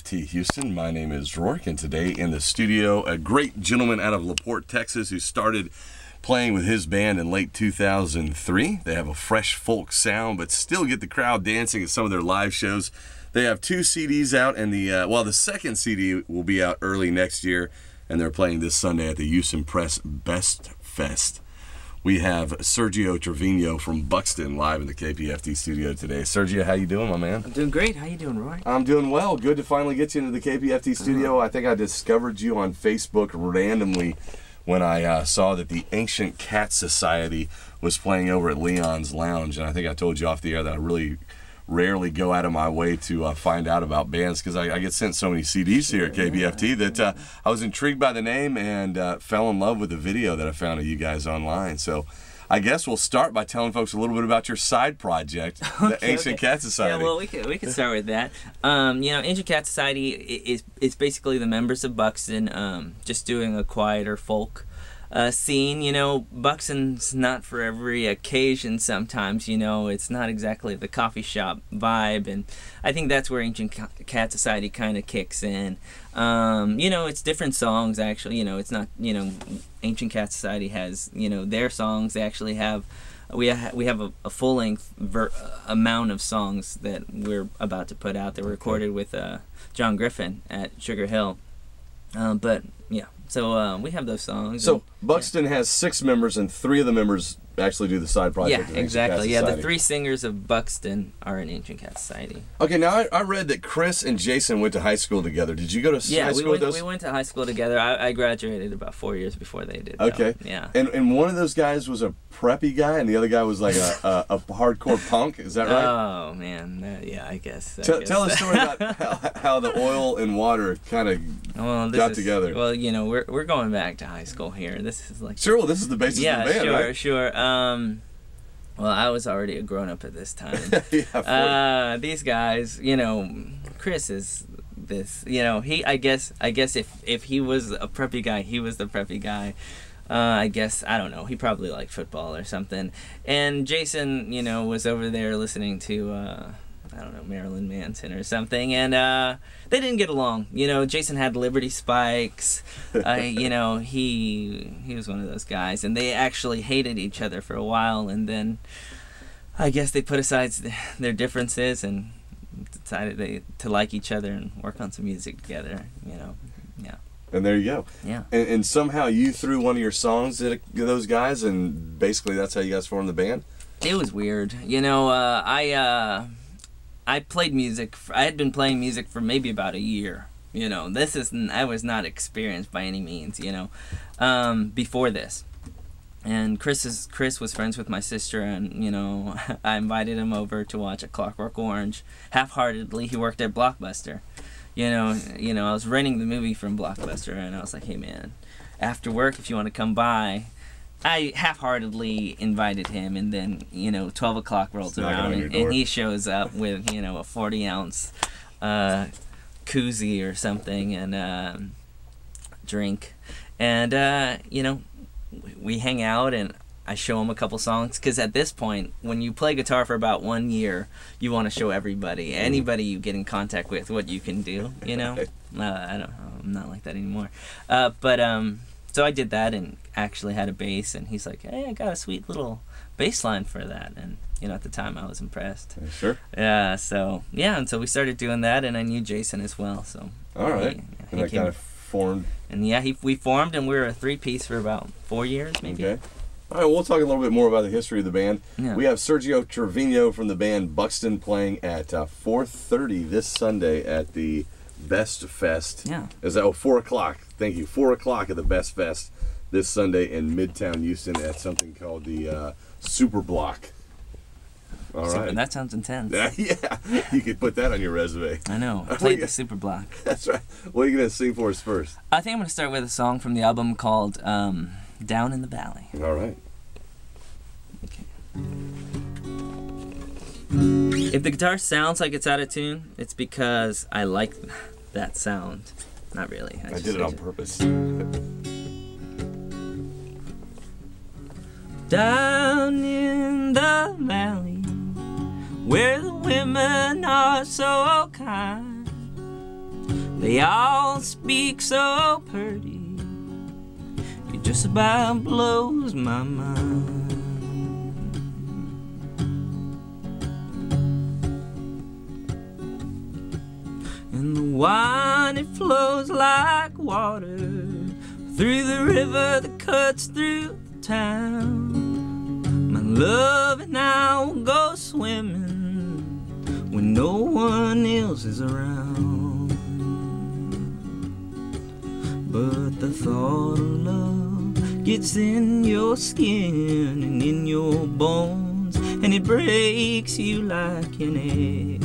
KPFT Houston. My name is Rourke, and today in the studio, a great gentleman out of LaPorte, Texas, who started playing with his band in late 2003. They have a fresh folk sound, but still get the crowd dancing at some of their live shows. They have 2 CDs out, and the second CD will be out early next year, and they're playing this Sunday at the Houston Press Best Fest. We have Sergio Trevino from Buxton live in the KPFT studio today. Sergio, how you doing, my man? I'm doing great. How you doing, Roy? I'm doing well. Good to finally get you into the KPFT studio. I think I discovered you on Facebook randomly when I saw that the Ancient Cat Society was playing over at Leon's Lounge, and I think I told you off the air that I really rarely go out of my way to find out about bands because I get sent so many CDs here at KPFT that I was intrigued by the name and fell in love with the video that I found of you guys online. So I guess we'll start by telling folks a little bit about your side project, the Ancient Cat Society. Yeah, well, we can start with that. You know, Ancient Cat Society is basically the members of Buxton just doing a quieter folk scene. You know, Buxton's not for every occasion sometimes, you know, it's not exactly the coffee shop vibe, and I think that's where Ancient Cat Society kind of kicks in. You know, it's different songs actually, you know, it's not, you know, Ancient Cat Society has, you know, their songs. They actually have, we have a full-length amount of songs that we're about to put out. They were recorded with John Griffin at Sugar Hill, but yeah. So we have those songs. So Buxton has 6 members, and 3 of the members actually do the side project. Yeah, exactly. Yeah, the 3 singers of Buxton are in Ancient Cat Society. Okay, now I read that Chris and Jason went to high school together. Did you go to high school with those? We went to high school together. I graduated about 4 years before they did. Okay. Though. Yeah. And one of those guys was a preppy guy, and the other guy was like a hardcore punk. Is that right? Oh man, yeah, I guess. Tell a story about how the oil and water kind of got together. Well, you know, we're going back to high school here. This is like well, this is the basis of the band, right? Sure. Well, I was already a grown-up at this time. Yeah, these guys, you know, Chris is this, you know, I guess if he was a preppy guy, he was the preppy guy. I guess, I don't know, he probably liked football or something. And Jason, you know, was over there listening to, I don't know, Marilyn Manson or something, and they didn't get along. You know, Jason had Liberty Spikes. You know, he was one of those guys, and they actually hated each other for a while, and then I guess they put aside their differences and decided to like each other and work on some music together, you know. Yeah. And there you go. Yeah. And somehow you threw one of your songs to those guys, and basically that's how you guys formed the band? It was weird. You know, I played music. I had been playing music for maybe about a year. You know, I was not experienced by any means. You know, before this, and Chris was friends with my sister, and you know, I invited him over to watch A Clockwork Orange. Half-heartedly, he worked at Blockbuster. You know, I was renting the movie from Blockbuster, and I was like, hey man, after work, if you want to come by. I half-heartedly invited him, and then, you know, 12 o'clock rolls around, and he shows up with, you know, a 40-ounce koozie or something, and drink. And, you know, we hang out, and I show him a couple songs, because at this point, when you play guitar for about 1 year, you want to show everybody, anybody you get in contact with, what you can do, you know? I'm not like that anymore. So I did that and actually had a bass, and he's like, hey, I got a sweet little bass line for that. And, you know, at the time I was impressed. Sure. Yeah, so, yeah, and so we started doing that, and I knew Jason as well, so. All right. And that kind of formed. And yeah, we formed, and we were a 3-piece for about 4 years, maybe. Okay. All right, we'll talk a little bit more about the history of the band. Yeah. We have Sergio Trevino from the band Buxton playing at 4:30 this Sunday at the Best Fest. Yeah. Is that 4 o'clock? Thank you. 4 o'clock at the Best Fest this Sunday in Midtown Houston at something called the Super Block. All right. That sounds intense. Yeah, you could put that on your resume. I know. I played the Super Block. That's right. What are you going to sing for us first? I think I'm going to start with a song from the album called Down in the Valley. All right. Okay. If the guitar sounds like it's out of tune, it's because I like that sound. Not really. I did it on purpose. Down in the valley, where the women are so kind, They all speak so pretty, it just about blows my mind. And the wine, it flows like water through the river that cuts through the town. My love and I will go swimming when no one else is around. But the thought of love gets in your skin and in your bones, and it breaks you like an egg.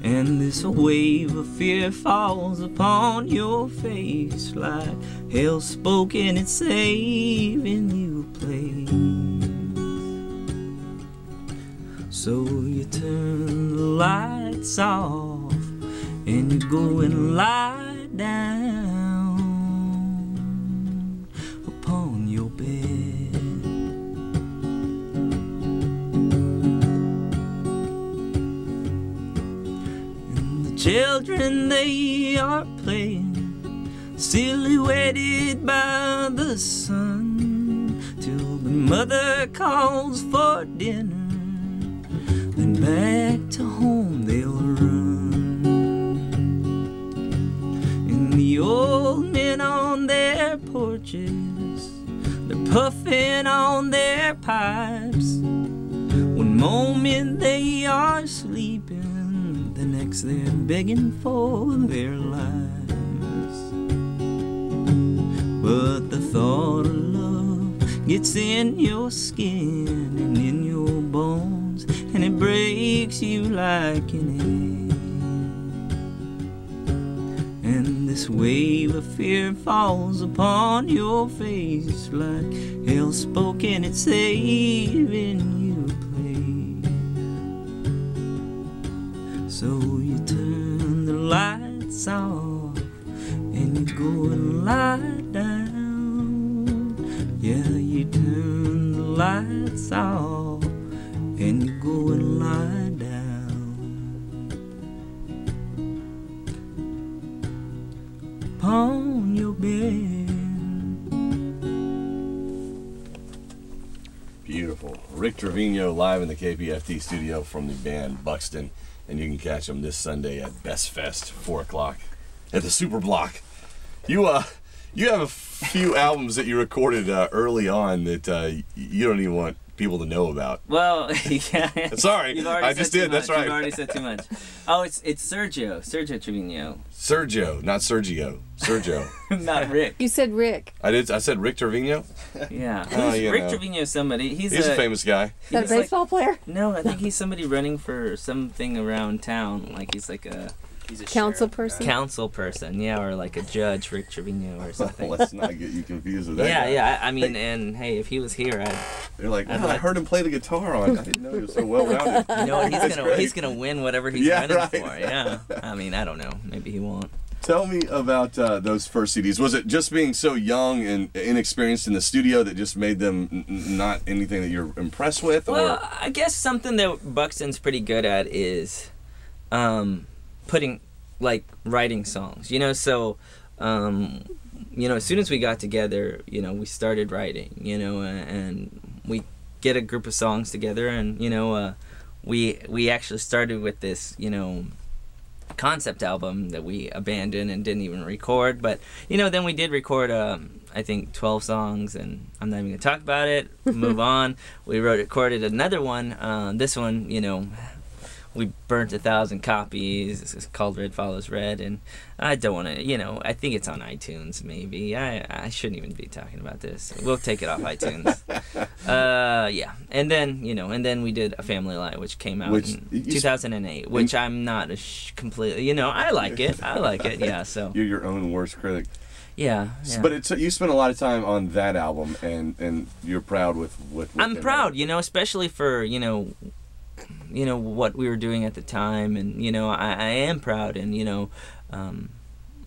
And this wave of fear falls upon your face like hell spoken, it's saving you a place. So you turn the lights off and you go and lie down upon your bed. Children, they are playing, silhouetted by the sun, till the mother calls for dinner. Then back to home they'll run. And the old men on their porches, they're puffing on their pipes. One moment they are sleeping, the next they're begging for their lives. But the thought of love gets in your skin and in your bones, and it breaks you like an egg. And this wave of fear falls upon your face like hell spoken, it's saving you a place. So you turn the lights off and you go and lie down. Yeah, you turn the lights off and you go and lie down upon your bed. Beautiful. Rick Trevino live in the KPFT studio from the band Buxton. And you can catch them this Sunday at Best Fest, 4 o'clock at the Super Block. You have a few albums that you recorded early on that you don't even want people to know about. Well, yeah. Sorry, I just did. That's right. You've already said too much. Oh, it's Sergio Trevino. Sergio, not Sergio. Sergio. Not Rick. You said Rick. I said Rick Trevino. Yeah. Rick Trevino is somebody. He's a famous guy. Is that a baseball player? No, I think he's somebody running for something around town. Like he's like a council person. Council person, yeah, or like a judge, Rick Trevino or something. Let's not get you confused with that. Yeah, guy. yeah. I mean, and hey, if he was here, They're like, oh, I heard him play the guitar on. I didn't know he was so well rounded. You know what? He's gonna win whatever he's running right. for. Yeah. I mean, I don't know. Maybe he won't. Tell me about those first CDs. Was it just being so young and inexperienced in the studio that just made them not anything that you're impressed with? Well, I guess something that Buxton's pretty good at is writing songs. You know, so as soon as we got together, we started writing. And we get a group of songs together, and we actually started with this concept album that we abandoned and didn't even record, but then we did record I think 12 songs, and I'm not even gonna talk about it. Move on. We recorded another one. This one, we burnt 1,000 copies. It's called Red Follows Red, and I don't want to, I think it's on iTunes maybe. I shouldn't even be talking about this. We'll take it off iTunes. Yeah. And then we did A Family Lie, which came out in 2008, which I'm not completely, I like it. Yeah, so. You're your own worst critic. Yeah. But you spent a lot of time on that album, and you're proud with I'm proud, especially for, what we were doing at the time, and I am proud, and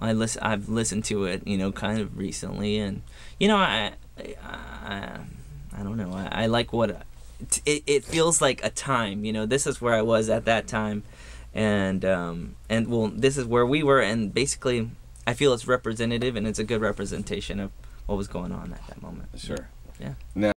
I've listened to it kind of recently, and I don't know, I like what it feels like a time. This is where I was at that time, and well, this is where we were, and basically, I feel it's representative and it's a good representation of what was going on at that moment. Sure. Yeah. Now,